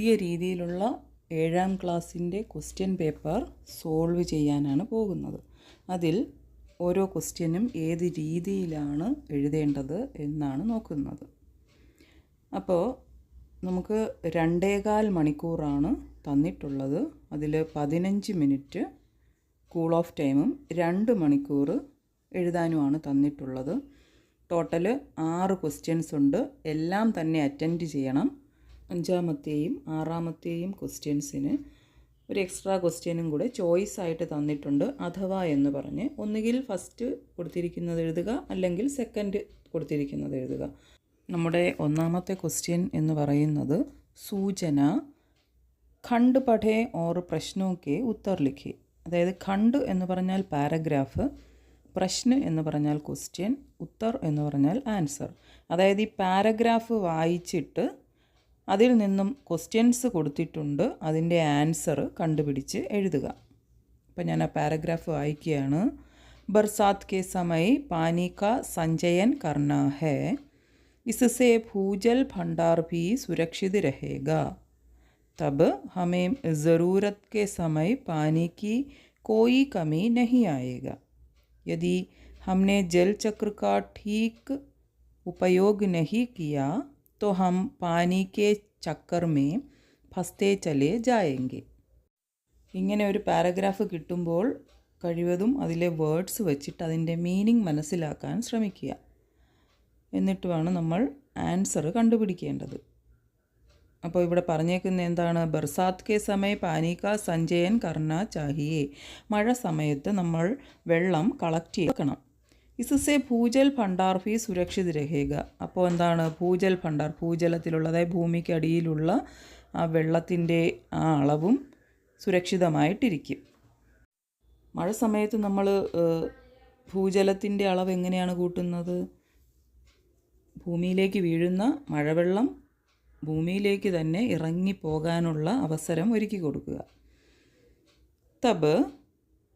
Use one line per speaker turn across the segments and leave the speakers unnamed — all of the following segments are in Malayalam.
പുതിയ രീതിയിലുള്ള 7ാം ക്ലാസ്സിൻ്റെ ക്വസ്റ്റ്യൻ പേപ്പർ സോൾവ് ചെയ്യാനാണ് പോകുന്നത്. അതിൽ ഓരോ ക്വസ്റ്റ്യനും ഏത് രീതിയിലാണ് എഴുതേണ്ടത് എന്നാണ് നോക്കുന്നത്. അപ്പോൾ നമുക്ക് 2.25 മണിക്കൂറാണ് തന്നിട്ടുള്ളത്. അതിൽ 15 മിനിറ്റ് കൂൾ ഓഫ് ടൈമും 2 മണിക്കൂർ എഴുതാനുമാണ് തന്നിട്ടുള്ളത്. ടോട്ടൽ 6 ക്വസ്റ്റ്യൻസ് ഉണ്ട്. എല്ലാം തന്നെ അറ്റൻഡ് ചെയ്യണം. 5ാമത്തെയും 6ാമത്തെയും ക്വസ്റ്റ്യൻസിന് ഒരു എക്സ്ട്രാ ക്വസ്റ്റ്യനും കൂടെ ചോയ്സ് ആയിട്ട് തന്നിട്ടുണ്ട്. അഥവാ എന്ന് പറഞ്ഞ് ഒന്നുകിൽ ഫസ്റ്റ് കൊടുത്തിരിക്കുന്നത് എഴുതുക, അല്ലെങ്കിൽ സെക്കൻഡ് കൊടുത്തിരിക്കുന്നത് എഴുതുക. നമ്മുടെ 1ാമത്തെ ക്വസ്റ്റ്യൻ എന്ന് പറയുന്നത് സൂചന ഖണ്ഡ് പഠേ ഓർ പ്രശ്നോ കെ ഉത്തർ ലിഖേ. അതായത് ഖണ്ഡ് എന്ന് പറഞ്ഞാൽ പാരഗ്രാഫ്, പ്രശ്ന എന്ന് പറഞ്ഞാൽ ക്വസ്റ്റ്യൻ, ഉത്തർ എന്ന് പറഞ്ഞാൽ ആൻസർ. അതായത് ഈ പാരഗ്രാഫ് വായിച്ചിട്ട് അതിൽ നിന്നും ക്വസ്റ്റ്യൻസ് കൊടുത്തിട്ടുണ്ട്, അതിൻ്റെ ആൻസർ കണ്ടുപിടിച്ച് എഴുതുക. അപ്പം ഞാൻ ആ പാരഗ്രാഫ് വായിക്കുകയാണ്. ബർസാത്ത് കെ സമയ് പാനി കാ സഞ്ചയൻ കർണാ ഹൈ, इससे भूजल भंडार भी सुरक्षित रहेगा. तब हमें ज़रूरत के समय पानी की कोई कमी नहीं आएगा. यदि हमने जल चक्र का ठीक उपयोग नहीं किया तो हम पानी के चक्कर में फंसते चले जाएंगे. ഇങ്ങനെ ഒരു പാരഗ്രാഫ് കിട്ടുമ്പോൾ കഴിവതും അതിലെ വേർഡ്സ് വെച്ചിട്ട് അതിൻ്റെ മീനിങ് മനസ്സിലാക്കാൻ ശ്രമിക്കുക. എന്നിട്ട് വേണം നമ്മൾ ആൻസർ കണ്ടുപിടിക്കേണ്ടത്. അപ്പോൾ ഇവിടെ പറഞ്ഞേക്കുന്ന എന്താണ്? ബർസാത്ത് കെ സമയ പാനി കാ സഞ്ചയൻ കർണാ ചാഹിയേ. മഴ സമയത്ത് നമ്മൾ വെള്ളം കളക്ട് ചെയ്യണം. ഇസ്സെ ഭൂജൽ ഭണ്ഡാർ ഭി സുരക്ഷിത് രഹേഗ. അപ്പോൾ എന്താണ് ഭൂജൽ ഭണ്ഡാർ? ഭൂജലത്തിലുള്ള, അതായത് ഭൂമിക്ക് അടിയിലുള്ള ആ വെള്ളത്തിൻ്റെ ആ അളവും സുരക്ഷിതമായിട്ടിരിക്കും. മഴ സമയത്ത് നമ്മൾ ഭൂജലത്തിൻ്റെ അളവ് എങ്ങനെയാണ് കൂട്ടുന്നത്? ഭൂമിയിലേക്ക് വീഴുന്ന മഴവെള്ളം ഭൂമിയിലേക്ക് തന്നെ ഇറങ്ങിപ്പോകാനുള്ള അവസരം ഒരുക്കി കൊടുക്കുക. തബ്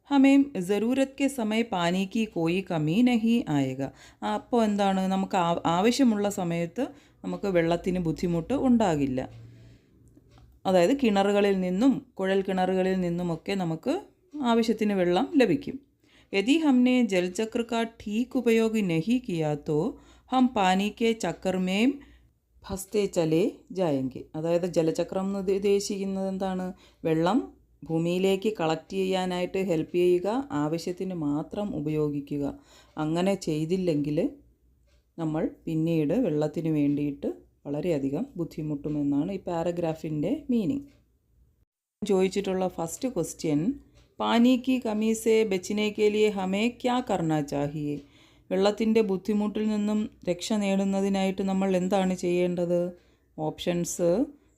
ഹമേം ജറൂരത് കെ സമയ പാനിക്ക് കോയി കമി നഹി ആയേഗ. അപ്പോൾ എന്താണ്? നമുക്ക് ആവശ്യമുള്ള സമയത്ത് നമുക്ക് വെള്ളത്തിന് ബുദ്ധിമുട്ട് ഉണ്ടാകില്ല. അതായത് കിണറുകളിൽ നിന്നും കുഴൽ കിണറുകളിൽ നിന്നുമൊക്കെ നമുക്ക് ആവശ്യത്തിന് വെള്ളം ലഭിക്കും. യദി ഹംനെ ജൽചക്ര കാ ठीक उपयोग नहीं किया तो हम पानी के चक्कर में फंसते चले जाएंगे. അതായത് ജലചക്രം എന്ന് ഉദ്ദേശിക്കുന്നത് എന്താണ്? വെള്ളം ഭൂമിയിലേക്ക് കളക്ട് ചെയ്യാനായിട്ട് ഹെൽപ്പ് ചെയ്യുക, ആവശ്യത്തിന് മാത്രം ഉപയോഗിക്കുക. അങ്ങനെ ചെയ്തില്ലെങ്കിൽ നമ്മൾ പിന്നീട് വെള്ളത്തിന് വേണ്ടിയിട്ട് വളരെയധികം ബുദ്ധിമുട്ടുമെന്നാണ് ഈ പാരഗ്രാഫിൻ്റെ മീനിങ്. ചോദിച്ചിട്ടുള്ള ഫസ്റ്റ് ക്വസ്റ്റ്യൻ, പാനി കി കമി സെ ബച്ചനെ കെ ലിയെ ഹമേ ക്യാ കർണാ ചാഹിയേ. വെള്ളത്തിൻ്റെ ബുദ്ധിമുട്ടിൽ നിന്നും രക്ഷ നേടുന്നതിനായിട്ട് നമ്മൾ എന്താണ് ചെയ്യേണ്ടത്? ഓപ്ഷൻസ്: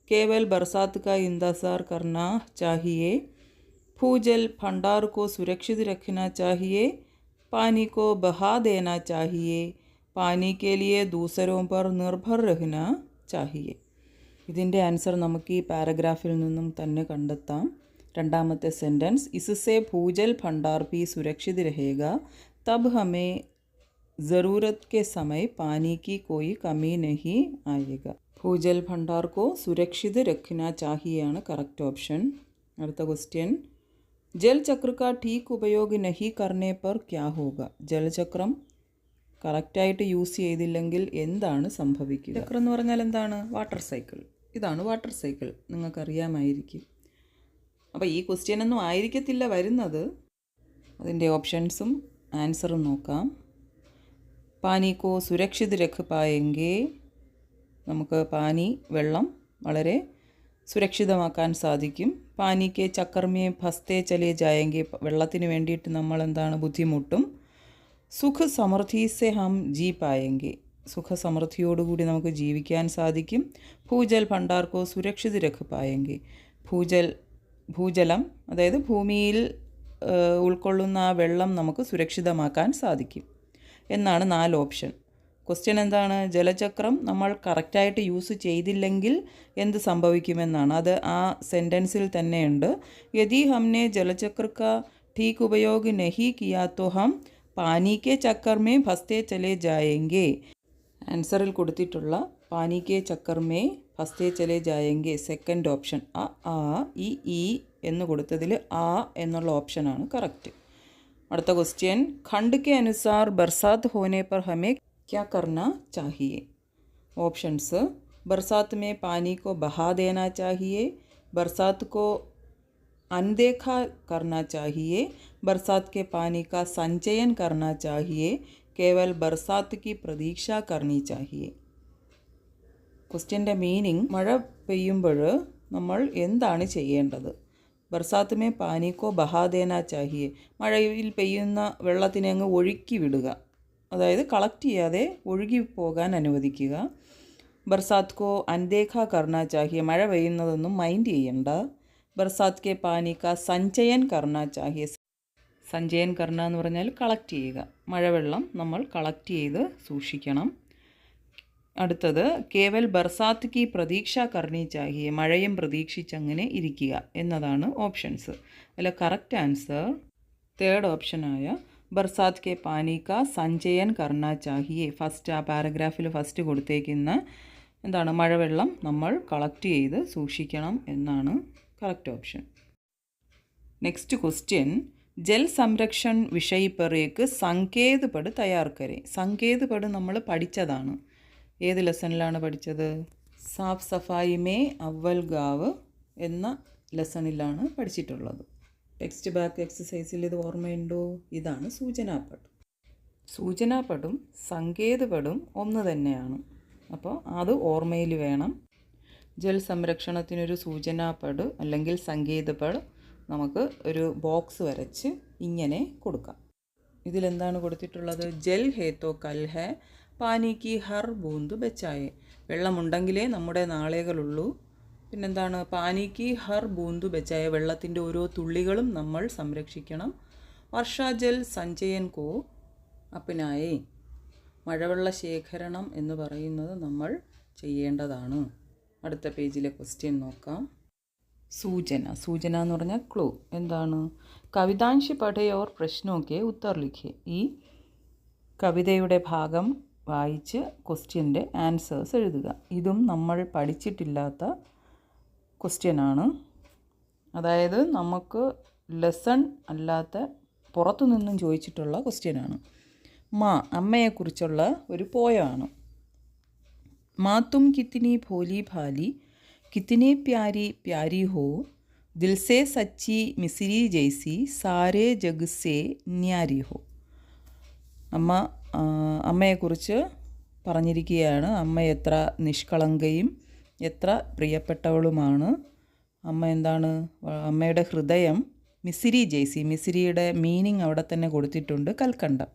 കേവൽ ബർസാത്ത് കാ ഇന്തസാർ കർണാ ചാഹിയേ, ഭൂജൽ ഭണ്ഡാർ കോ സുരക്ഷിത് രഖ്നാ ചാഹിയേ, പാനി കോ ബഹാ ദേനാ ചാഹിയേ, പാനി കെ ലിയെ ദൂസരോ പർ നിർഭർ രഹ്നാ ചാഹിയേ. ഇതിൻ്റെ ആൻസർ നമുക്ക് ഈ പാരഗ്രാഫിൽ നിന്നും തന്നെ കണ്ടെത്താം. 2ാമത്തെ സെൻറ്റൻസ്, ഇസ്സെ ഭൂജൽ ഭണ്ഡാർ ഭി സുരക്ഷിത് രഹേഗ, തബ് ഹമേ ज़रूरत के समय पानी की कोई कमी नहीं आएगा. ഭൂജൽ ഭണ്ഡാർ കോ സുരക്ഷിത് രഖ്നാ ചാഹിയാണ് കറക്റ്റ് ഓപ്ഷൻ. അടുത്ത ക്വസ്റ്റ്യൻ, ജൽ ചക്ര കാ ठीक उपयोग नहीं करने पर क्या होगा. ജലചക്രം കറക്റ്റായിട്ട് യൂസ് ചെയ്തില്ലെങ്കിൽ എന്താണ് സംഭവിക്കുക? ചക്രം എന്ന് പറഞ്ഞാൽ എന്താണ്? Water cycle. ഇതാണ് വാട്ടർ സൈക്കിൾ, നിങ്ങൾക്കറിയാമായിരിക്കും. അപ്പോൾ ഈ ക്വസ്റ്റ്യനൊന്നും ആയിരിക്കത്തില്ല വരുന്നത്. അതിൻ്റെ ഓപ്ഷൻസും ആൻസറും നോക്കാം. പാനി കോ സുരക്ഷിത് രഖ് പായെങ്കെ, നമുക്ക് പാനി വെള്ളം വളരെ സുരക്ഷിതമാക്കാൻ സാധിക്കും. പാനി കെ ചക്കർമേ ഫസ്തേ ചലേ ജായെങ്കെ, വെള്ളത്തിന് വേണ്ടിയിട്ട് നമ്മൾ എന്താണ് ബുദ്ധിമുട്ടും. സുഖ സമൃദ്ധി സെ ഹം ജി പായെങ്കെ, സുഖസമൃദ്ധിയോടുകൂടി നമുക്ക് ജീവിക്കാൻ സാധിക്കും. ഭൂജൽ ഭണ്ഡാർ കോ സുരക്ഷിത് രഖ് പായെങ്കെ, ഭൂജലം അതായത് ഭൂമിയിൽ ഉൾക്കൊള്ളുന്ന ആ വെള്ളം നമുക്ക് സുരക്ഷിതമാക്കാൻ സാധിക്കും എന്നാണ് 4 ഓപ്ഷൻ. ക്വസ്റ്റ്യൻ എന്താണ്? ജലചക്രം നമ്മൾ കറക്റ്റായിട്ട് യൂസ് ചെയ്തില്ലെങ്കിൽ എന്ത് സംഭവിക്കുമെന്നാണ്. അത് ആ സെൻറ്റൻസിൽ തന്നെയുണ്ട്. യദി ഹംനെ ജലചക്ര കാ ठीक उपयोग नहीं किया तो हम पानी के चक्कर में फंसते चले जाएंगे. ആൻസറിൽ കൊടുത്തിട്ടുള്ള പാനി K checker may ഫസ്റ്റേ ചലേ ജായെങ്കെ second option ആ ഈ എന്ന് കൊടുത്തതിൽ ആ എന്നുള്ള ഓപ്ഷനാണ് കറക്റ്റ്. അടുത്ത ക്വസ്റ്റ്യൻ, ഖണ്ഡ് കെ അനുസാർ ബർസാത്ത് ഹോനെ പർ ഹമേ ക്യാ കർനാ ചാഹിയെ. ഓപ്ഷൻസ്, बरसात में पानी को बहा देना चाहिए, बरसात को अनदेखा करना चाहिए, बरसात के पानी का संचयन करना चाहिए, केवल बरसात की प्रतीक्षा करनी चाहिए. ക്വസ്റ്റ്യൻ്റെ മീനിങ്, മഴ പെയ്യുമ്പോൾ നമ്മൾ എന്താണ് ചെയ്യേണ്ടത്? ബർസാത്ത് മേ പാനിക്കോ ബഹാദേന ചാഹിയെ, മഴയിൽ പെയ്യുന്ന വെള്ളത്തിനെ അങ്ങ് ഒഴുക്കി വിടുക, അതായത് കളക്ട് ചെയ്യാതെ ഒഴുകി പോകാൻ അനുവദിക്കുക. ബർസാത്ത് കോ അൻദേഖ കർണ ചാഹിയെ, മഴ പെയ്യുന്നതൊന്നും മൈൻഡ് ചെയ്യണ്ട. ബർസാത്ത് കെ പാനി കാ സഞ്ചയൻ കർണ ചാഹിയെ, സഞ്ചയൻ കർണ എന്ന് പറഞ്ഞാൽ കളക്ട് ചെയ്യുക, മഴവെള്ളം നമ്മൾ കളക്ട് ചെയ്ത് സൂക്ഷിക്കണം. അടുത്തത്, കേവൽ ബർസാത്ത് കി പ്രതീക്ഷ കർണി ചാഹിയെ, മഴയും പ്രതീക്ഷിച്ചങ്ങനെ ഇരിക്കുക എന്നതാണ് ഓപ്ഷൻസ്. അല്ല കറക്റ്റ് ആൻസർ തേർഡ് ഓപ്ഷനായ ബർസാത്ത് കെ പാനി കാ സഞ്ചയൻ കർണ ചാഹിയെ. ഫസ്റ്റ് ആ പാരഗ്രാഫിൽ ഫസ്റ്റ് കൊടുത്തേക്കുന്ന എന്താണ്, മഴവെള്ളം നമ്മൾ കളക്ട് ചെയ്ത് സൂക്ഷിക്കണം എന്നാണ് കറക്റ്റ് ഓപ്ഷൻ. നെക്സ്റ്റ് ക്വസ്റ്റ്യൻ, ജൽ സംരക്ഷൺ വിഷയ് पर एक സങ്കേത് പട് തയ്യാർ കരെ. സങ്കേത് പട് നമ്മൾ പഠിച്ചതാണ്. ഏത് ലെസണിലാണ് പഠിച്ചത്? സാഫ് സഫായി മേ അവൽ ഗാവ് എന്ന ലെസണിലാണ് പഠിച്ചിട്ടുള്ളത്. ടെക്സ്റ്റ് ബാക്ക് എക്സസൈസിൽ ഇത് ഓർമ്മയുണ്ടോ? ഇതാണ് സൂചനാപട്. സൂചനാപടും സങ്കേത് പടും ഒന്ന് തന്നെയാണ്, അപ്പോൾ അത് ഓർമ്മയിൽ വേണം. ജൽ സംരക്ഷണത്തിനൊരു സൂചനാപട് അല്ലെങ്കിൽ സങ്കേതപട് നമുക്ക് ഒരു ബോക്സ് വരച്ച് ഇങ്ങനെ കൊടുക്കാം. ഇതിലെന്താണ് കൊടുത്തിട്ടുള്ളത്? ജൽ ഹേ തോ കൽ ഹേ, പാനി കി ഹർ ബൂന്ത് ബച്ചായേ. വെള്ളമുണ്ടെങ്കിലേ നമ്മുടെ നാളെകളുള്ളൂ. പിന്നെന്താണ്? പാനി കി ഹർ ബൂന്ത് ബച്ചായേ, വെള്ളത്തിൻ്റെ ഓരോ തുള്ളികളും നമ്മൾ സംരക്ഷിക്കണം. വർഷാ ജൽ സഞ്ചയൻ കോ അപ്നായേ, മഴവെള്ള ശേഖരണം എന്ന് പറയുന്നത് നമ്മൾ ചെയ്യേണ്ടതാണ്. അടുത്ത പേജിലെ ക്വസ്റ്റ്യൻ നോക്കാം. സൂചന. സൂചന എന്ന് പറഞ്ഞാൽ ക്ലൂ. എന്താണ്? കവിതാംശ് പഠേ ഓർ പ്രശ്നോക്കെ ഉത്തർ ലിഖേ. ഈ കവിതയുടെ ഭാഗം വായിച്ച് ക്വസ്റ്റ്യൻ്റെ ആൻസേഴ്സ് എഴുതുക. ഇതും നമ്മൾ പഠിച്ചിട്ടില്ലാത്ത ക്വസ്റ്റ്യനാണ്. അതായത് നമുക്ക് ലെസൺ അല്ലാത്ത പുറത്തു നിന്നും ചോദിച്ചിട്ടുള്ള ക്വസ്റ്റ്യനാണ്. അമ്മയെക്കുറിച്ചുള്ള ഒരു പോയമാണ്. മാ തും കിത്തിനി ഭോലി ഭാലി, കിത്തിനി പ്യാരി പ്യാരി ഹോ, ദിൽ say Sachi മിസിരി ജൈസി, Saare jug say ന്യാരി ഹോ. അമ്മയെക്കുറിച്ച് പറഞ്ഞിരിക്കുകയാണ്. അമ്മ എത്ര നിഷ്കളങ്കയും എത്ര പ്രിയപ്പെട്ടവളുമാണ്. അമ്മ എന്താണ്? അമ്മയുടെ ഹൃദയം മിസിരി ജൈസി, മിസിരിയുടെ മീനിങ് അവിടെ തന്നെ കൊടുത്തിട്ടുണ്ട്, കൽക്കണ്ടം.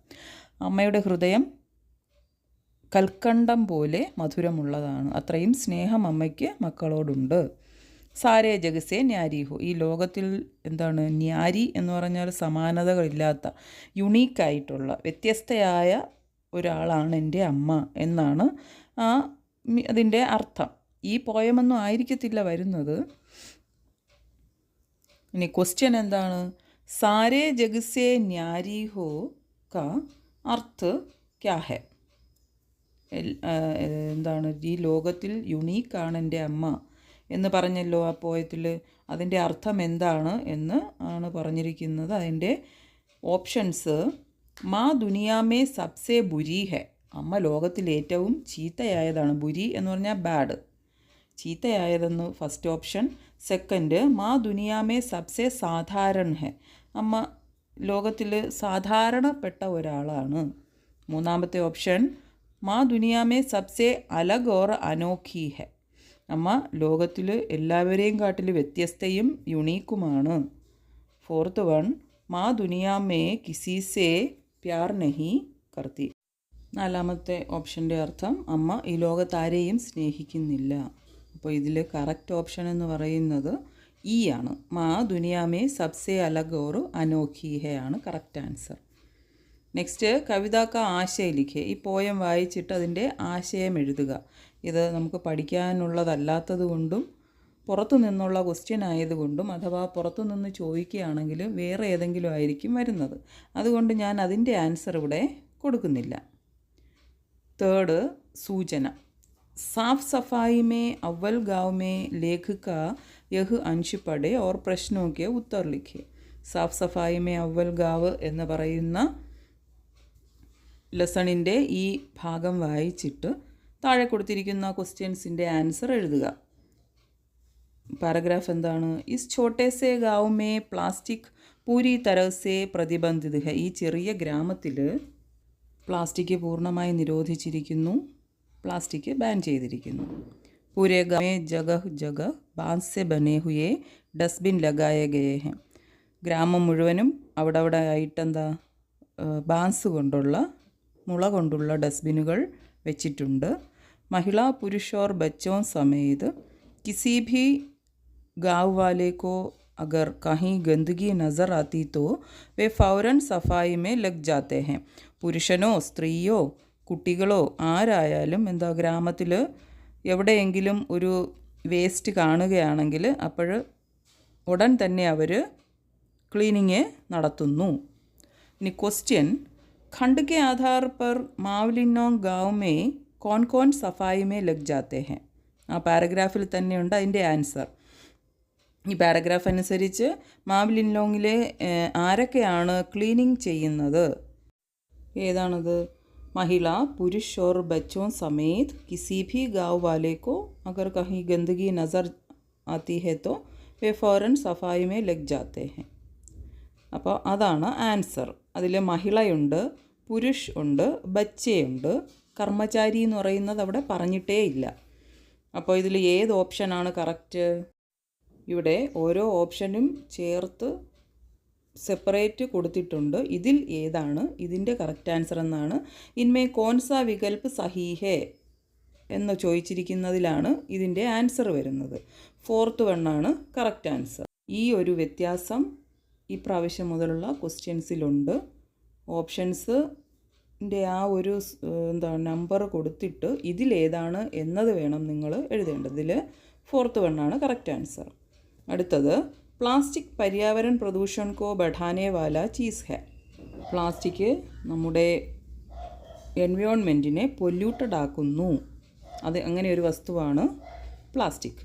അമ്മയുടെ ഹൃദയം കൽക്കണ്ടം പോലെ മധുരമുള്ളതാണ്. അത്രയും സ്നേഹം അമ്മയ്ക്ക് മക്കളോടുണ്ട്. സാരേ ജഗസേ ന്യാരിഹോ, ഈ ലോകത്തിൽ എന്താണ് ന്യാരി എന്ന് പറഞ്ഞാൽ സമാനതകളില്ലാത്ത, യുണീക്കായിട്ടുള്ള, വ്യത്യസ്തയായ ഒരാളാണ് എൻ്റെ അമ്മ എന്നാണ് അതിൻ്റെ അർത്ഥം. ഈ പോയമൊന്നും ആയിരിക്കത്തില്ല വരുന്നത്. ഇനി ക്വസ്റ്റ്യൻ എന്താണ്? സാരേ ജഗസേ ന്യാരിഹോ കാ അർത്ഥ് ക്യാ ഹെ. എന്താണ്? ഈ ലോകത്തിൽ യുണീക്കാണ് എൻ്റെ അമ്മ എന്ന് പറഞ്ഞല്ലോ ആ പോയത്തിൽ. അതിൻ്റെ അർത്ഥം എന്താണ് എന്ന് ആണ് പറഞ്ഞിരിക്കുന്നത്. അതിൻ്റെ ഓപ്ഷൻസ്, മാ ദുനിയാമേ സബ്സെ ബുരി ഹെ, അമ്മ ലോകത്തിൽ ഏറ്റവും ചീത്തയായതാണ്. ബുരി എന്ന് പറഞ്ഞാൽ ബാഡ്, ചീത്തയായതെന്ന് ഫസ്റ്റ് ഓപ്ഷൻ. സെക്കൻഡ്, മാ ദുനിയാമേ സബ്സെ സാധാരൺ ഹെ, അമ്മ ലോകത്തിൽ സാധാരണപ്പെട്ട ഒരാളാണ്. മൂന്നാമത്തെ ഓപ്ഷൻ, മാ ദുനിയാമേ സബ്സെ അലഗ് ഓർ അനോഖി ഹെ, അമ്മ ലോകത്തിൽ എല്ലാവരെയും കാട്ടിൽ വ്യത്യസ്തയും യുണീക്കുമാണ്. ഫോർത്ത് വൺ, മാ ദുനിയാമേ കിസിസേ പ്യാർ നഹി കർത്തി. നാലാമത്തെ ഓപ്ഷൻ്റെ അർത്ഥം, അമ്മ ഈ ലോകത്താരെയും സ്നേഹിക്കുന്നില്ല. അപ്പോൾ ഇതിൽ കറക്റ്റ് ഓപ്ഷൻ എന്ന് പറയുന്നത് ഈ ആണ്. മാ ദുനിയാമേ സബ്സെ അലഗ് ഓർ അനോഖി ഹെ ആണ് കറക്റ്റ് ആൻസർ. നെക്സ്റ്റ്, കവിത കാ ആശയ ലിഖേ. ഈ പോയം വായിച്ചിട്ട് അതിൻ്റെ ആശയം എഴുതുക. ഇത് നമുക്ക് പഠിക്കാനുള്ളതല്ലാത്തത് കൊണ്ടും പുറത്തു നിന്നുള്ള ക്വസ്റ്റ്യൻ ആയതുകൊണ്ടും അഥവാ പുറത്തു നിന്ന് ചോദിക്കുകയാണെങ്കിൽ വേറെ ഏതെങ്കിലും ആയിരിക്കും വരുന്നത്. അതുകൊണ്ട് ഞാൻ അതിൻ്റെ ആൻസർ ഇവിടെ കൊടുക്കുന്നില്ല. തേർഡ്, സൂചന. साफ सफाई में अव्वल गाँव में लेख का यह अंश पढ़े और प्रश्नों के उत्तर लिखे. साഫ് സഫായി മേ അവൽ ഗാവ് എന്ന് പറയുന്ന ലെസണിൻ്റെ ഈ ഭാഗം വായിച്ചിട്ട് താഴെ കൊടുത്തിരിക്കുന്ന ക്വസ്റ്റ്യൻസിൻ്റെ ആൻസർ എഴുതുക. പാരഗ്രാഫ് എന്താണ്? ഇസ് ഛോട്ടെ സേ ഗാവ് മേ പ്ലാസ്റ്റിക് പൂരി തരഹ് സേ പ്രതിബന്ധിത് ഹെ. ഈ ചെറിയ ഗ്രാമത്തിൽ പ്ലാസ്റ്റിക് പൂർണ്ണമായി നിരോധിച്ചിരിക്കുന്നു, പ്ലാസ്റ്റിക് ബാൻ ചെയ്തിരിക്കുന്നു. പൂരെ ഗാവ് മേ ജഗഹ് ജഗഹ് ബാൻസ് സെ ബനെ ഹുയെ ഡസ്റ്റ്ബിൻ ലഗായെ ഗയെ ഹെ. ഗ്രാമം മുഴുവനും അവിടെ ആയിട്ടെന്താ ബാൻസ് കൊണ്ടുള്ള മുള കൊണ്ടുള്ള ഡസ്റ്റ്ബിനുകൾ വെച്ചിട്ടുണ്ട്. महिला पुरुष और बच्चों समेत किसी भी गाँव वाले को अगर कहीं गंदगी नज़र आती तो वे फ़ौरन सफाई में लग जाते हैं. പുരുഷനോ സ്ത്രീയോ കുട്ടികളോ ആരായാലും എന്താ ഗ്രാമത്തിൽ എവിടെയെങ്കിലും ഒരു വേസ്റ്റ് കാണുകയാണെങ്കിൽ അപ്പോൾ ഉടൻ തന്നെ അവർ ക്ലീനിങ് നടത്തുന്നു. ഇനി ക്വസ്റ്റ്യൻ, खंड के आधार पर മാവ്ലിനോങ് गाँव में कौन कौन सफाई में लग जाते हैं. ആ പാരഗ്രാഫിൽ തന്നെയുണ്ട് അതിൻ്റെ ആൻസർ. ഈ പാരഗ്രാഫ് അനുസരിച്ച് മാവ്ലിനോങ്ങിലെ ആരൊക്കെയാണ് ക്ലീനിങ് ചെയ്യുന്നത്? ഏതാണത്? महिला पुरुष और बच्चों समेत किसी भी गाँव वाले को अगर कहीं गंदगी नज़र आती है तो वे फ़ौरन सफाई में लग जाते हैं. അപ്പോൾ അതാണ് ആൻസർ. അതിൽ മഹിളയുണ്ട്, പുരുഷ് ഉണ്ട്, ബച്ചയുണ്ട്, കർമ്മചാരി എന്ന് പറയുന്നത് അവിടെ പറഞ്ഞിട്ടേ ഇല്ല. അപ്പോൾ ഇതിൽ ഏത് ഓപ്ഷനാണ് കറക്റ്റ്? ഇവിടെ ഓരോ ഓപ്ഷനും ചേർത്ത് സെപ്പറേറ്റ് കൊടുത്തിട്ടുണ്ട്. ഇതിൽ ഏതാണ് ഇതിൻ്റെ കറക്റ്റ് ആൻസർ എന്നാണ്. ഇൻമേ കോൺസാ വികൽപ്പ് സഹീഹേ എന്ന് ചോദിച്ചിരിക്കുന്നതിലാണ് ഇതിൻ്റെ ആൻസർ വരുന്നത്. ഫോർത്ത് വണ്ണാണ് കറക്റ്റ് ആൻസർ. ഈ ഒരു വ്യത്യാസം ഈ പ്രാവശ്യം മുതലുള്ള ക്വസ്റ്റ്യൻസിലുണ്ട്. ഓപ്ഷൻസിൻ്റെ ആ ഒരു നമ്പർ കൊടുത്തിട്ട് ഇതിലേതാണ് എന്നത് വേണം നിങ്ങൾ എഴുതേണ്ടത്. ഇതിൽ ഫോർത്ത് വണ്ണാണ് കറക്റ്റ് ആൻസർ. അടുത്തത്, പ്ലാസ്റ്റിക് പര്യാവരൺ പ്രദൂഷൺ കോ ബഠാനെ വാല ചീസ് ഹെ. പ്ലാസ്റ്റിക് നമ്മുടെ എൻവയോൺമെൻറ്റിനെ പൊല്യൂട്ടഡ് ആക്കുന്നു. അത് അങ്ങനെ ഒരു വസ്തുവാണ് പ്ലാസ്റ്റിക്.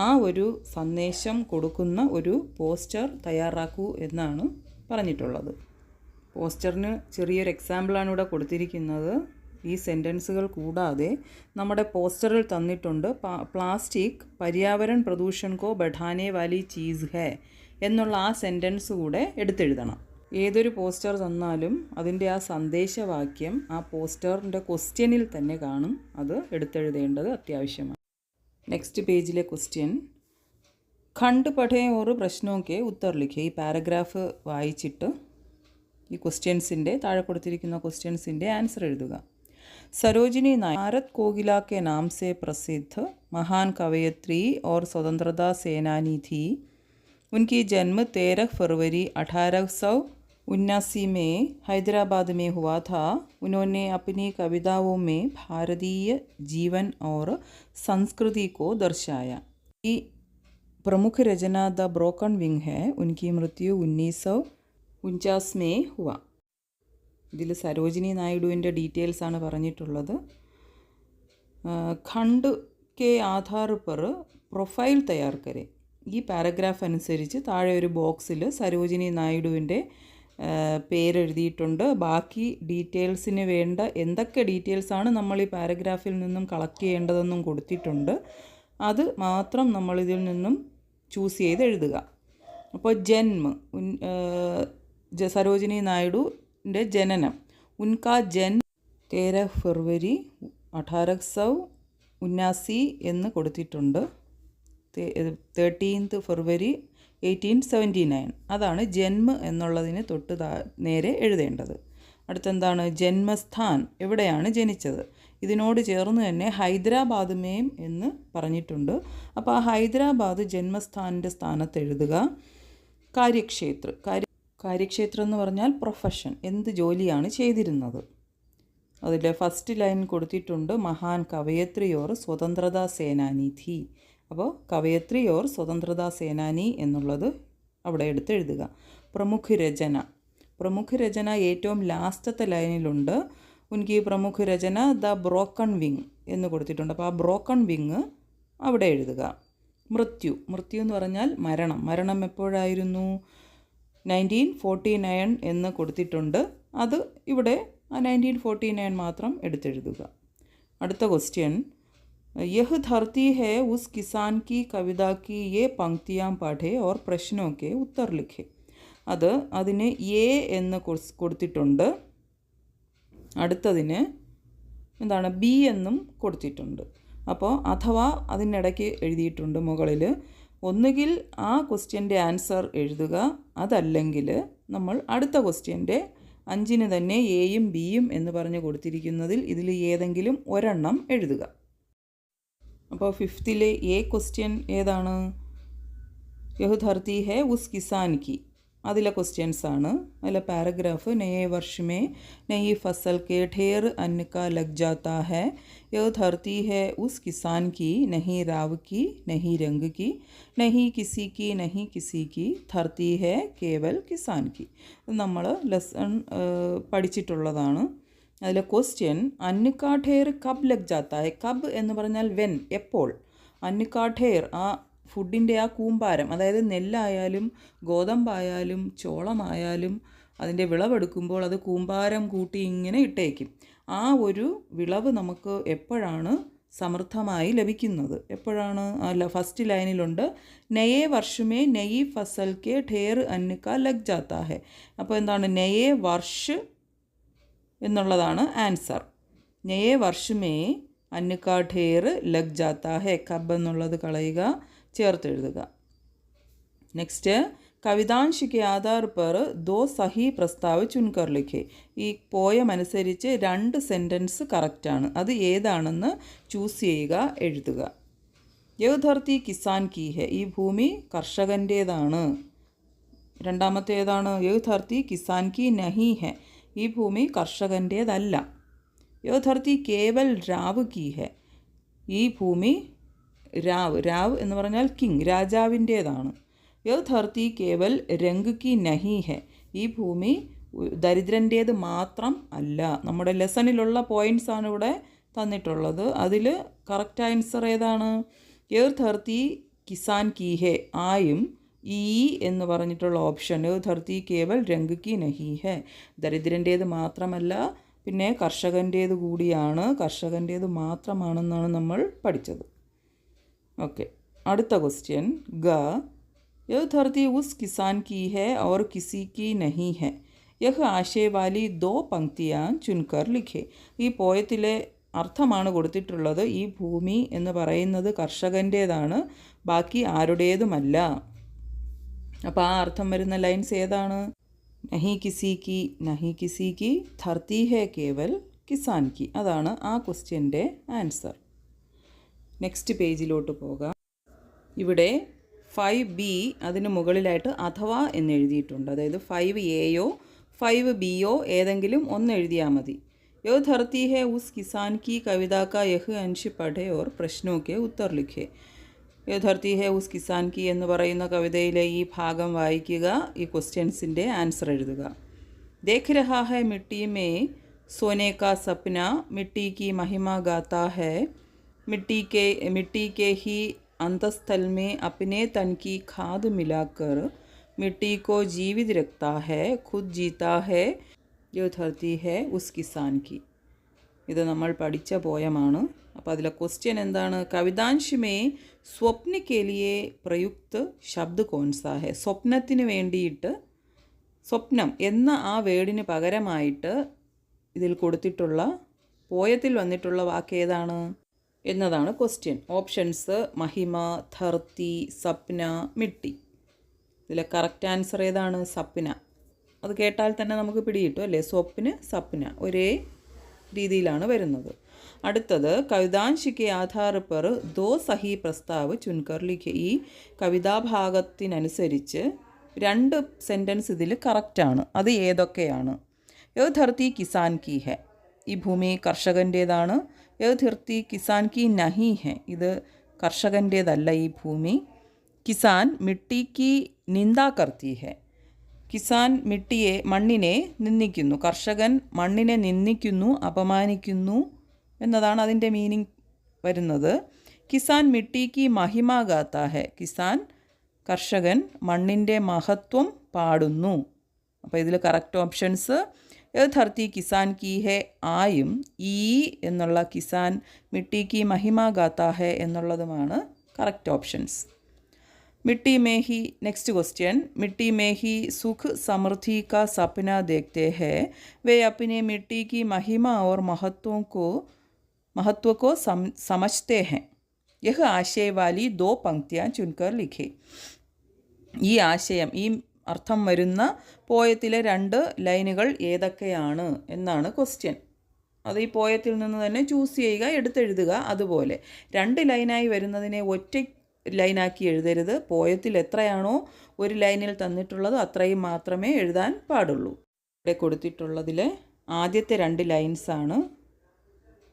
ആ ഒരു സന്ദേശം കൊടുക്കുന്ന ഒരു പോസ്റ്റർ തയ്യാറാക്കൂ എന്നാണ് പറഞ്ഞിട്ടുള്ളത്. പോസ്റ്ററിന് ചെറിയൊരു എക്സാമ്പിളാണ് ഇവിടെ കൊടുത്തിരിക്കുന്നത്. ഈ സെൻറ്റൻസുകൾ കൂടാതെ നമ്മുടെ പോസ്റ്ററിൽ തന്നിട്ടുണ്ട് പ്ലാസ്റ്റിക് പര്യാവരൺ പ്രദൂഷൺ കോ ബഠാനെ വാലി ചീസ് ഹെ എന്നുള്ള ആ സെൻറ്റൻസ് കൂടെ എടുത്തെഴുതണം. ഏതൊരു പോസ്റ്റർ തന്നാലും അതിൻ്റെ ആ സന്ദേശവാക്യം ആ പോസ്റ്ററിൻ്റെ ക്വസ്റ്റ്യനിൽ തന്നെ കാണും. അത് എടുത്തെഴുതേണ്ടത് അത്യാവശ്യമാണ്. നെക്സ്റ്റ് പേജിലെ ക്വസ്റ്റ്യൻ, ഖണ്ഡ് പഠേ ഓർ പ്രശ്നോ കെ ഉത്തർ ലിഖേ. ഈ പാരഗ്രാഫ് വായിച്ചിട്ട് ഈ ക്വസ്റ്റ്യൻസിൻ്റെ താഴെ കൊടുത്തിരിക്കുന്ന ക്വസ്റ്റ്യൻസിൻ്റെ ആൻസർ എഴുതുക. സരോജിനി നായർ ഭാരത് കോകില കെ നാം സെ പ്രസിദ്ധ മഹാൻ കവയത്രി और स्वतंत्रता सेनानी थी. उनकी जन्म 13 फरवरी 1879 में हैदराबाद में हुआ था. उन्होंने अपनी कविताओं में भारतीय जीवन और संस्कृति को दर्शाया. ये प्रमुख रचना द ब्रोकन विंग है. उनकी मृत्यु 1949 में हुआ. ഇതിൽ സരോജിനി നായിഡുവിൻ്റെ ഡീറ്റെയിൽസ് ആണ് പറഞ്ഞിട്ടുള്ളത്. ഖണ്ഡ് കെ ആധാർ പർ പ്രൊഫൈൽ തയ്യാർ കരെ. ഈ പാരഗ്രാഫ് അനുസരിച്ച് താഴെ ഒരു ബോക്സിൽ സരോജിനി നായിഡുവിൻ്റെ പേരെഴുതിയിട്ടുണ്ട്. ബാക്കി ഡീറ്റെയിൽസിന് വേണ്ട എന്തൊക്കെ ഡീറ്റെയിൽസാണ് നമ്മൾ ഈ പാരഗ്രാഫിൽ നിന്നും കളക്ട് ചെയ്യേണ്ടതെന്നും കൊടുത്തിട്ടുണ്ട്. അത് മാത്രം നമ്മളിതിൽ നിന്നും ചൂസ് ചെയ്ത് എഴുതുക. അപ്പോൾ സരോജിനി നായിഡുവിൻ്റെ ജനനം, ഉൻകാ 13 ഫെബ്രുവരി 1879 എന്ന് കൊടുത്തിട്ടുണ്ട്. 13 ഫെബ്രുവരി 1879 അതാണ് ജന്മ എന്നുള്ളതിന് തൊട്ട് നേരെ എഴുതേണ്ടത്. അടുത്തെന്താണ്? ജന്മസ്ഥാൻ, എവിടെയാണ് ജനിച്ചത്. ഇതിനോട് ചേർന്ന് തന്നെ ഹൈദരാബാദ് മേം എന്ന് പറഞ്ഞിട്ടുണ്ട്. അപ്പോൾ ആ ഹൈദരാബാദ് ജന്മസ്ഥാനിൻ്റെ സ്ഥാനത്ത് എഴുതുക. കാര്യക്ഷേത്രം എന്ന് പറഞ്ഞാൽ പ്രൊഫഷൻ, എന്ത് ജോലിയാണ് ചെയ്തിരുന്നത്. അതിൽ ഫസ്റ്റ് ലൈൻ കൊടുത്തിട്ടുണ്ട് മഹാൻ കവയത്രി ഓർ സ്വതന്ത്രതാ സേനാനി ഥി. അപ്പോൾ കവയത്രി ഓർ സ്വതന്ത്രതാ സേനാനി എന്നുള്ളത് അവിടെ എടുത്ത് എഴുതുക. പ്രമുഖ് രചന ഏറ്റവും ലാസ്റ്റത്തെ ലൈനിലുണ്ട്. ഉൻകി പ്രമുഖ് രചന ദ ബ്രോക്കൺ വിങ് എന്ന് കൊടുത്തിട്ടുണ്ട്. അപ്പോൾ ആ ബ്രോക്കൺ വിങ് അവിടെ എഴുതുക. മൃത്യു എന്ന് പറഞ്ഞാൽ മരണം എപ്പോഴായിരുന്നു? 1949 എന്ന് കൊടുത്തിട്ടുണ്ട്. അത് ഇവിടെ ആ 1949 മാത്രം എടുത്തെഴുതുക. അടുത്ത ക്വസ്റ്റ്യൻ, യഹ് ധർത്തി ഹേ ഉസ് കിസാൻ കി കവിത കി യേ പങ്ക്തിയാം പഠേ ഓർ പ്രശ്നോ കെ ഉത്തർ ലിഖേ. അതിന് എ എന്ന് കൊടുത്തിട്ടുണ്ട്. അടുത്തതിന് എന്താണ്? ബി എന്നും കൊടുത്തിട്ടുണ്ട്. അപ്പോൾ അഥവാ അതിനിടയ്ക്ക് എഴുതിയിട്ടുണ്ട് മുകളിൽ. ഒന്നുകിൽ ആ ക്വസ്റ്റ്യൻ്റെ ആൻസർ എഴുതുക, അതല്ലെങ്കിൽ നമ്മൾ അടുത്ത ക്വസ്റ്റ്യൻ്റെ 5 തന്നെ എയും ബിയും എന്ന് പറഞ്ഞ് കൊടുത്തിരിക്കുന്നതിൽ ഇതിൽ ഏതെങ്കിലും ഒരെണ്ണം എഴുതുക. അപ്പോൾ 5th എ ക്വസ്റ്റ്യൻ ഏതാണ്? യഹ് ധർത്തി ഹേ ഉസ് കിസാൻ കി. അതിലെ ക്വസ്റ്റ്യൻസ് ആണ്. അതിലെ പാരഗ്രാഫ്, നയേ വർഷ മേ നയി ഫസൽ കെ ढेर अन्न का लग जाता है, यह धरती है उस किसान की, नहीं राव की नहीं रंग की, नहीं किसी की धरती है केवल किसान की. നമ്മൾ ലെസൺ പഠിച്ചിട്ടുള്ളതാണ്. അതിലെ ക്വസ്റ്റ്യൻ, അन्न का ढेर कब लग जाता है. കബ് എന്ന് പറഞ്ഞാൽ വെൻ, എപ്പോൾ. അन्न का ढेर ആ ഫുഡിൻ്റെ ആ കൂമ്പാരം, അതായത് നെല്ലായാലും ഗോതമ്പായാലും ചോളമായാലും അതിൻ്റെ വിളവെടുക്കുമ്പോൾ അത് കൂമ്പാരം കൂട്ടി ഇങ്ങനെ ഇട്ടേക്കും. ആ ഒരു വിളവ് നമുക്ക് എപ്പോഴാണ് സമൃദ്ധമായി ലഭിക്കുന്നത്? എപ്പോഴാണ്? അല്ല, ഫസ്റ്റ് ലൈനിലുണ്ട് നയേ വർഷമേ നയി ഫസൽ കെ ढेर अन्न का लग जाता है. അപ്പോൾ എന്താണ്? നയേ വർഷ് എന്നുള്ളതാണ് ആൻസർ. നയേ വർഷമേ अन्न का ढेर लग जाता है. കബ് എന്നുള്ളത് കളയുക, ചേർത്തെഴുതുക. നെക്സ്റ്റ്, കവിതാംശ് കെ ആധാർ പർ 2 സഹി പ്രസ്താവ് ചുൻകർ ലിഖേ. ഈ പോയം അനുസരിച്ച് 2 സെൻറ്റൻസ് കറക്റ്റാണ്. അത് ഏതാണെന്ന് ചൂസ് ചെയ്യുക, എഴുതുക. യഹ് ധർത്തി കിസാൻ കി ഹെ. ഈ ഭൂമി കർഷകൻ്റേതാണ്. രണ്ടാമത്തെ ഏതാണ്? യഹ് ധർത്തി കിസാൻ കി നഹി ഹെ. ഈ ഭൂമി കർഷകൻ്റേതല്ല. യഹ് ധർത്തി കേവൽ രാവ് കി ഹെ. ഈ ഭൂമി രാവ് എന്ന് പറഞ്ഞാൽ കിങ്, രാജാവിൻ്റേതാണ്. യഹ് ധർത്തി കേവൽ രംഗ് കി നഹി ഹെ. ഈ ഭൂമി ദരിദ്രൻ്റേത് മാത്രം അല്ല. നമ്മുടെ ലെസണിലുള്ള പോയിൻറ്റ്സ് ആണ് ഇവിടെ തന്നിട്ടുള്ളത്. അതിൽ കറക്റ്റ് ആൻസർ ഏതാണ്? യഹ് ധർത്തി കിസാൻ കി ഹെ, ആയും ഈ എന്ന് പറഞ്ഞിട്ടുള്ള ഓപ്ഷൻ. യഹ് ധർത്തി കേവൽ രംഗ് കി നഹി ഹെ, ദരിദ്രൻ്റേത് മാത്രമല്ല, പിന്നെ കർഷകൻ്റേത് കൂടിയാണ്. കർഷകൻ്റേത് മാത്രമാണെന്നാണ് നമ്മൾ പഠിച്ചത്. ഓക്കെ, അടുത്ത ക്വസ്റ്റ്യൻ, ഗ യഹ് ധർത്തി ഉസ് കിസാൻ കി ഹെ और किसी की नहीं है, यह आशय वाली 2 पंक्तियां चुनकर लिखे. ഈ പോയത്തിലെ അർത്ഥമാണ് കൊടുത്തിട്ടുള്ളത്. ഈ ഭൂമി എന്ന് പറയുന്നത് കർഷകൻ്റേതാണ്, ബാക്കി ആരുടേതുമല്ല. അപ്പോൾ ആ അർത്ഥം വരുന്ന ലൈൻസ് ഏതാണ്? നഹി കിസി കി ധർത്തി ഹെ കേവൽ കിസാൻ കി. അതാണ് ആ ക്വസ്റ്റ്യൻ്റെ ആൻസർ. നെക്സ്റ്റ് പേജിലോട്ട് പോകാം. ഇവിടെ 5B അതിന് മുകളിലായിട്ട് അഥവാ എന്ന് എഴുതിയിട്ടുണ്ട്. അതായത് 5Aയോ 5Bയോ ഏതെങ്കിലും ഒന്ന് എഴുതിയാൽ മതി. യോ ധർത്തി ഹെ ഉസ് കിസാൻ കി കവിത കാ യഹ് അൻഷ് പഠേ ഓർ പ്രശ്നോ കെ ഉത്തർ ലിഖേ. യോ ധർത്തി ഹെ ഉസ് കിസാൻ കി എന്ന് പറയുന്ന കവിതയിലെ ഈ ഭാഗം വായിക്കുക, ഈ ക്വസ്റ്റ്യൻസിൻ്റെ ആൻസർ എഴുതുക. ദേഖ് രഹാ ഹെ മിട്ടി മേ സോനെ കാ സപ്ന, മിട്ടി കി മഹിമ ഗാത്താ ഹെ, मिट्टी के ही अंतस्थल में अपने तन की खाद मिलाकर मिट्टी को जीवित रखता है, खुद जीता है, जो धरती है उस किसान की. ഇത് നമ്മൾ പഠിച്ച പോയമാണ്. അപ്പോൾ അതിലെ ക്വസ്റ്റ്യൻ എന്താണ്? കവിതാംശ് മേ സ്വപ്ന കെ ലിയേ പ്രയുക്ത് ശബ്ദ് കോൺസാ ഹെ. സ്വപ്നത്തിന് വേണ്ടിയിട്ട്, സ്വപ്നം എന്ന ആ വേർഡിന് പകരമായിട്ട് ഇതിൽ കൊടുത്തിട്ടുള്ള, പോയത്തിൽ വന്നിട്ടുള്ള വാക്ക് ഏതാണ് എന്നതാണ് ക്വസ്റ്റ്യൻ. ഓപ്ഷൻസ് മഹിമ, ധർത്തി, സപ്ന, മിട്ടി. ഇതിലെ കറക്റ്റ് ആൻസർ ഏതാണ്? സപ്ന. അത് കേട്ടാൽ തന്നെ നമുക്ക് പിടികിട്ടും അല്ലേ? സ്വപ്ന, സപ്ന ഒരേ രീതിയിലാണ് വരുന്നത്. അടുത്തത്, കവിതാംശ് കെ ആധാർ പർ 2 സഹി പ്രസ്താവ് ചുൻകർ ലിഖേ. ഈ കവിതാഭാഗത്തിനനുസരിച്ച് 2 സെൻറ്റൻസ് ഇതിൽ കറക്റ്റാണ്. അത് ഏതൊക്കെയാണ്? യഹ് ധർത്തി കിസാൻ കി ഹെ. ഈ ഭൂമി കർഷകൻ്റേതാണ്. യഹ് ധർത്തി കിസാൻ കി നഹി ഹെ. ഇത് കർഷകൻ്റേതല്ല ഈ ഭൂമി. കിസാൻ മിട്ടി കി നിന്ദ കർത്തി ഹെ. കിസാൻ മണ്ണിനെ നിന്ദിക്കുന്നു. കർഷകൻ മണ്ണിനെ നിന്ദിക്കുന്നു, അപമാനിക്കുന്നു എന്നതാണ് അതിൻ്റെ മീനിങ് വരുന്നത് കിസാൻ മിട്ടി കി മഹിമ ഗാത്താ ഹെ. കിസാൻ കർഷകൻ മണ്ണിൻ്റെ മഹത്വം പാടുന്നു. അപ്പോൾ ഇതിൽ കറക്റ്റ് ഓപ്ഷൻസ് ധർത്തി കിസാൻ കി ഹെ ആയും ഈ എന്നുള്ള കിസാൻ മിട്ടി കി മഹിമ ഗാത്താ ഹെ എന്നുള്ളതുമാണ് കറക്റ്റ് ഓപ്ഷൻസ്. मिट्टी में ही नेक्स्ट क्वेश्चन मिट्टी में ही सुख समृद्धि का सपना देखते हैं वे अपने मिट्टी की महिमा और महत्व को समझते हैं. यह आशय वाली 2 पंक्तियाँ चुनकर लिखे. ഈ ആശയം ഈ അർത്ഥം വരുന്ന പോയത്തിലെ 2 ലൈനുകൾ ഏതൊക്കെയാണ് എന്നാണ് ക്വസ്റ്റ്യൻ. അത് ഈ പോയത്തിൽ നിന്ന് തന്നെ ചൂസ് ചെയ്യുക, എടുത്തെഴുതുക. അതുപോലെ 2 ലൈനായി വരുന്നതിനെ ഒറ്റ ലൈനാക്കി എഴുതരുത്. പോയത്തിൽ എത്രയാണോ ഒരു ലൈനിൽ തന്നിട്ടുള്ളത് അത്രയും മാത്രമേ എഴുതാൻ പാടുള്ളൂ. ഇവിടെ കൊടുത്തിട്ടുള്ളതിൽ ആദ്യത്തെ 2 ലൈൻസാണ്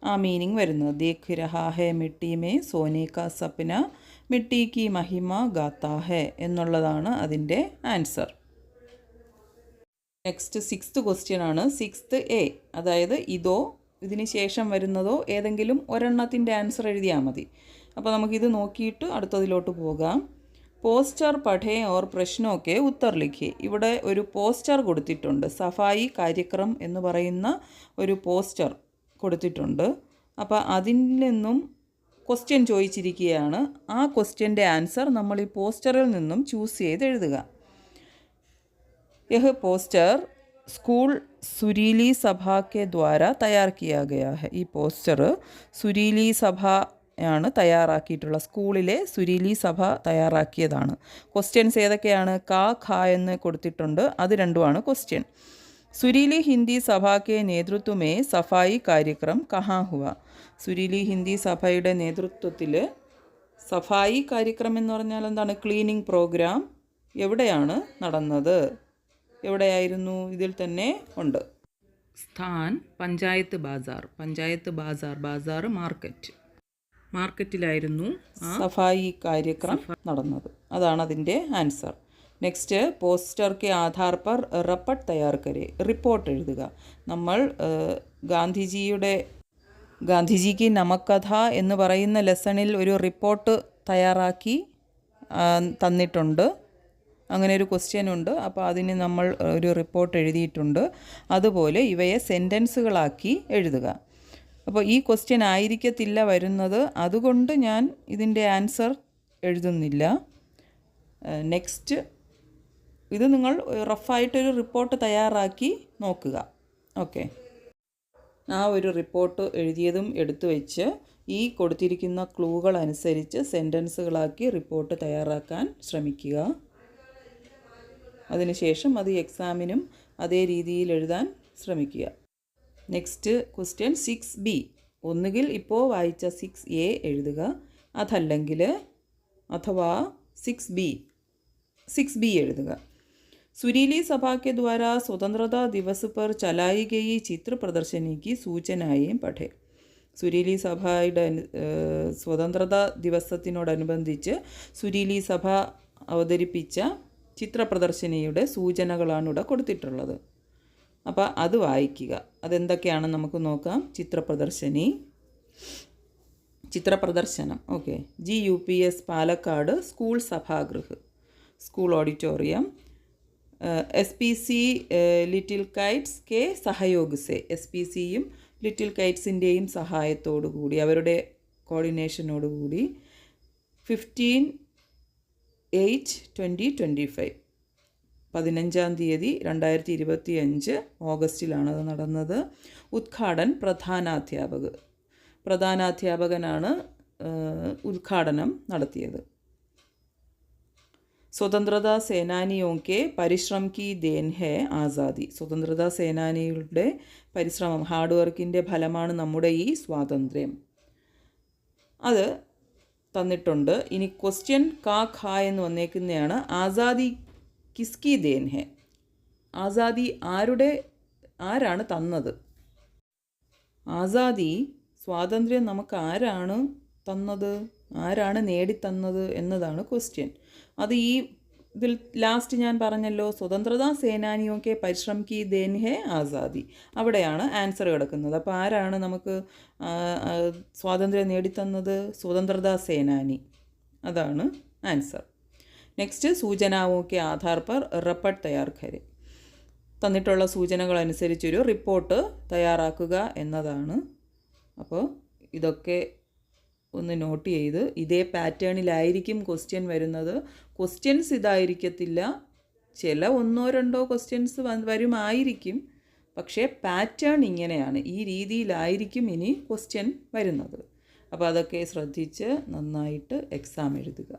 ആ മീനിങ് വരുന്നത്. ദേഖ് രഹാ ഹെ മിട്ടി മേ സോനെ കാ സപ്ന മിട്ടി കി മഹിമ ഗാത്താ ഹെ എന്നുള്ളതാണ് അതിൻ്റെ ആൻസർ. നെക്സ്റ്റ് 6th ക്വസ്റ്റ്യൻ ആണ്. 6th A, അതായത് ഇതോ ഇതിന് ശേഷം വരുന്നതോ ഏതെങ്കിലും ഒരെണ്ണത്തിൻ്റെ ആൻസർ എഴുതിയാൽ മതി. അപ്പോൾ നമുക്കിത് നോക്കിയിട്ട് അടുത്തതിലോട്ട് പോകാം. പോസ്റ്റർ പഠേ ഓർ പ്രശ്നമൊക്കെ ഉത്തർ ലിഖേ. ഇവിടെ ഒരു പോസ്റ്റർ കൊടുത്തിട്ടുണ്ട്. സഫായി കാര്യക്രം എന്ന് പറയുന്ന ഒരു പോസ്റ്റർ കൊടുത്തിട്ടുണ്ട്. അപ്പോൾ അതിൽ നിന്നും ക്വസ്റ്റ്യൻ ചോദിച്ചിരിക്കുകയാണ്. ആ ക്വസ്റ്റ്യൻ്റെ ആൻസർ നമ്മൾ ഈ പോസ്റ്ററിൽ നിന്നും ചൂസ് ചെയ്ത് എഴുതുക. യഹ് പോസ്റ്റർ സ്കൂൾ സുരീലി സഭ കെ ദ്വാര തയ്യാർ കിയാ ഗയാ ഹെ. ഈ പോസ്റ്റർ സുരീലി സഭ ആണ് തയ്യാറാക്കിയിട്ടുള്ള, സ്കൂളിലെ സുരീലി സഭ തയ്യാറാക്കിയതാണ്. ക്വസ്റ്റ്യൻസ് ഏതൊക്കെയാണ്? കാ ഖാ എന്ന് കൊടുത്തിട്ടുണ്ട്. അത് രണ്ടുമാണ് ക്വസ്റ്റ്യൻ. സുരീലി ഹിന്ദി സഭ കെ നേതൃത്വമേ സഫായി കാര്യക്രം കഹാ ഹുവ. സുരീലി ഹിന്ദി സഭയുടെ നേതൃത്വത്തിൽ സഫായി കാര്യക്രം എന്ന് പറഞ്ഞാൽ എന്താണ്? ക്ലീനിങ് പ്രോഗ്രാം എവിടെയാണ് നടന്നത്? എവിടെയായിരുന്നു? ഇതിൽ തന്നെ ഉണ്ട്. സ്ഥാൻ പഞ്ചായത്ത് ബാസാർ. പഞ്ചായത്ത് ബാസാർ, ബാസാർ മാർക്കറ്റിലായിരുന്നു സഫായി കാര്യക്രം നടന്നത്. അതാണ് അതിൻ്റെ ആൻസർ. നെക്സ്റ്റ് പോസ്റ്റർ കെ ആധാർ പർ റിപ്പോർട്ട് തയ്യാർ കരെ. റിപ്പോർട്ട് എഴുതുക. നമ്മൾ ഗാന്ധിജിക്ക് നമക്കഥ എന്ന് പറയുന്ന ലെസണിൽ ഒരു റിപ്പോർട്ട് തയ്യാറാക്കി തന്നിട്ടുണ്ട്. അങ്ങനെ ഒരു ക്വസ്റ്റ്യൻ ഉണ്ട്. അപ്പോൾ അതിന് നമ്മൾ ഒരു റിപ്പോർട്ട് എഴുതിയിട്ടുണ്ട്. അതുപോലെ ഇവയെ സെൻറ്റൻസുകളാക്കി എഴുതുക. അപ്പോൾ ഈ ക്വസ്റ്റ്യൻ ആയിരിക്കത്തില്ല വരുന്നത്, അതുകൊണ്ട് ഞാൻ ഇതിൻ്റെ ആൻസർ എഴുതുന്നില്ല. നെക്സ്റ്റ് ഇത് നിങ്ങൾ റഫായിട്ടൊരു റിപ്പോർട്ട് തയ്യാറാക്കി നോക്കുക. ഓക്കെ, ആ ഒരു റിപ്പോർട്ട് എഴുതിയതും എടുത്തു വെച്ച് ഈ കൊടുത്തിരിക്കുന്ന ക്ലൂകൾ അനുസരിച്ച് സെൻറ്റൻസുകളാക്കി റിപ്പോർട്ട് തയ്യാറാക്കാൻ ശ്രമിക്കുക. അതിനുശേഷം അത് എക്സാമിനും അതേ രീതിയിൽ എഴുതാൻ ശ്രമിക്കുക. Next question 6B. ഒന്നുകിൽ ഇപ്പോൾ വായിച്ച 6A എഴുതുക, അഥവാ 6B എഴുതുക. सुरीली सभा के द्वारा स्वतंत्रता दिवस पर चलाई गई चित्र प्रदर्शनी की सूचनाएं पढ़े. സുരീലി സഭയുടെ സ്വതന്ത്രതാ ദിവസത്തിനോടനുബന്ധിച്ച് സുരീലി സഭ അവതരിപ്പിച്ച ചിത്രപ്രദർശനിയുടെ സൂചനകളാണ് ഇവിടെ കൊടുത്തിട്ടുള്ളത്. അപ്പോൾ അത് വായിക്കുക. അതെന്തൊക്കെയാണെന്ന് നമുക്ക് നോക്കാം. ചിത്രപ്രദർശനം ഓക്കെ. GUPS പാലക്കാട് സ്കൂൾ സഭാഗൃഹ്, school auditorium. SPC little kites കെ സഹയോഗ് സെ. SPCയും ലിറ്റിൽ കൈറ്റ്സിൻ്റെയും സഹായത്തോടു കൂടി, അവരുടെ കോർഡിനേഷനോടുകൂടി 15/8/2025 15-ാം തീയതി 2025 ഓഗസ്റ്റിലാണ് അത് നടന്നത്. ഉദ്ഘാടൻ പ്രധാനാധ്യാപകനാണ് ഉദ്ഘാടനം നടത്തിയത്. സ്വതന്ത്രതാ സേനാനിയോं के പരിശ്രമം की देन है ആസാദി. സ്വതന്ത്രതാ സേനാനികളുടെ പരിശ്രമം, ഹാർഡ് വർക്കിൻ്റെ ഫലമാണ് നമ്മുടെ ഈ സ്വാതന്ത്ര്യം. അത് തന്നിട്ടുണ്ട്. ഇനി ക്വസ്റ്റ്യൻ കാ ഖാ എന്ന് വന്നേക്കുന്നതാണ്. ആസാദി കിസ്കി ദേൻ ഹെ. ആസാദി ആരാണ് തന്നത്? ആസാദി സ്വാതന്ത്ര്യം നമുക്ക് ആരാണ് തന്നത്, ആരാണ് നേടിത്തന്നത് എന്നതാണ് ക്വസ്റ്റ്യൻ. അത് ഈ ഇതിൽ ലാസ്റ്റ് ഞാൻ പറഞ്ഞല്ലോ സ്വതന്ത്രതാ സേനാനിയോ കെ പരിശ്രം കി ദേൻ ഹെ ആസാദി, അവിടെയാണ് ആൻസർ കിടക്കുന്നത്. അപ്പോൾ ആരാണ് നമുക്ക് സ്വാതന്ത്ര്യം നേടിത്തന്നത്? സ്വതന്ത്രതാ സേനാനി, അതാണ് ആൻസർ. നെക്സ്റ്റ് സൂചനാവോ കെ ആധാർ പർ റിപ്പോർട്ട് തയ്യാർ കരെ, തന്നിട്ടുള്ള സൂചനകളനുസരിച്ചൊരു റിപ്പോർട്ട് തയ്യാറാക്കുക എന്നതാണ്. അപ്പോൾ ഇതൊക്കെ ഒന്ന് നോട്ട് ചെയ്ത് ഇതേ പാറ്റേണിലായിരിക്കും ക്വസ്റ്റ്യൻ വരുന്നത്. ക്വസ്റ്റ്യൻസ് ഇതായിരിക്കത്തില്ല, ചില 1-2 ക്വസ്റ്റ്യൻസ് വരുമായിരിക്കും, പക്ഷേ പാറ്റേൺ ഇങ്ങനെയാണ്, ഈ രീതിയിലായിരിക്കും ഇനി ക്വസ്റ്റ്യൻ വരുന്നത്. അപ്പോൾ അതൊക്കെ ശ്രദ്ധിച്ച് നന്നായിട്ട് എക്സാം എഴുതുക.